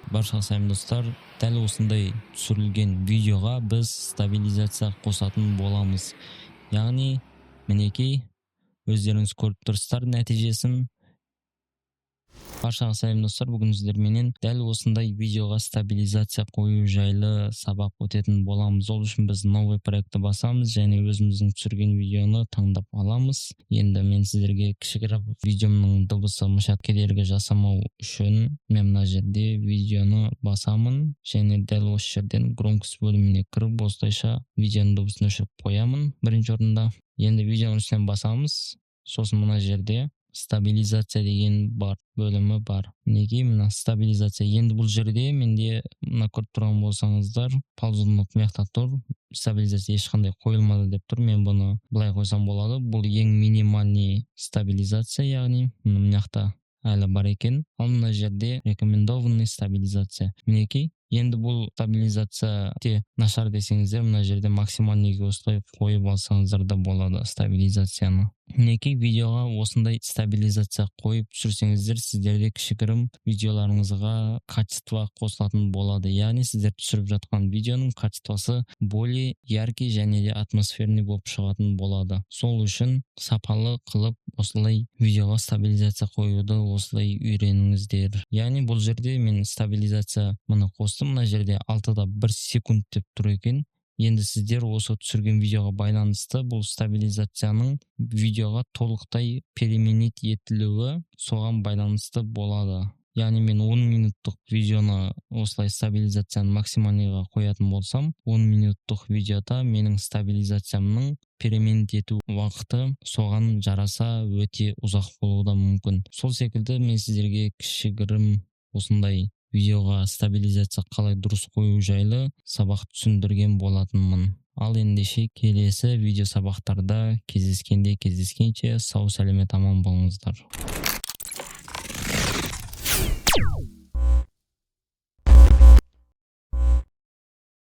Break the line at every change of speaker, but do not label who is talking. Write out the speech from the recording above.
Баршаңызға сәлем достар. Дәл осындай түсірілген видеоға біз стабилизация қосатын боламыз. Яғни, мінекей, өздеріңіз көріп тұрсыздар нәтижесін. Баршаңызға сәлем достар, бүгін сіздерменен дәл осындай видеоға стабилизация қою жайлы сабақ өтетін боламыз. Ол үшін біз новый проектті басамыз және өзіміздің түсірген видеоны таңдап аламыз. Енді мен сіздерге кішігірім видеомның дыбысы мышат кедергі жасамау үшін мен мына жерде видеоны басамын және дәл осы жерден громкость бөліміне кіріп, осылайша видеоның дыбысын өшіріп қоямын бірінші орында. Енді видеоның үстінен басамыз. Сосын мына жерде стабилизация деген бар бөлімі бар. Неге мына стабилизация? Енді бұл жерде менде мына көріп тұрған болсаңыздар, паузаны маяқта тұр. Стабилизация ешқандай қойылмады деп тұр. Мен бұны былай қойсам болады. Бұл ең минимальный стабилизация, яғни маяқта әлі бар екен. Ал мына жерде рекомендованный стабилизация. Мінекей, енді бұл стабилизация те нашар десеңіздер, мына жерде максимальныйге осылай қойып алсаңыздар да болады стабилизацияны. Мінекей, видеоға осындай стабилизация қойып түсірсеңіздер, сіздерде кішігірім видеоларыңызға качество қосылатын болады. Яғни сіздер түсіріп жатқан видеоның качествосы более яркий және де атмосферный болып шығатын болады. Сол үшін сапалы қылып осылай видеоға стабилизация қоюды осылай үйреніңіздер. Яғни бұл жерде мен стабилизация мұны қостым. Мына жерде 6-да 1 секунд деп тұр екен. Енді сіздер осы түсірген видеоға байланысты бұл стабилизацияның видеоға толықтай переменить етілуі соған байланысты болады. Яғни мен 10 минуттық видеоны осылай стабилизацияны максималныйға қоятын болсам, 10 минуттық видеода менің стабилизациямның переменить ету уақыты соған жараса өте ұзақ болуы да мүмкін. Сол секілді мен сіздерге кішігірім осындай видеоға стабилизация қалай дұрыс қою жайлы сабақ түсіндірген болатынмын. Ал ендеше келесі видео сабақтарда кездескенше сау сәлемет аман болыңыздар.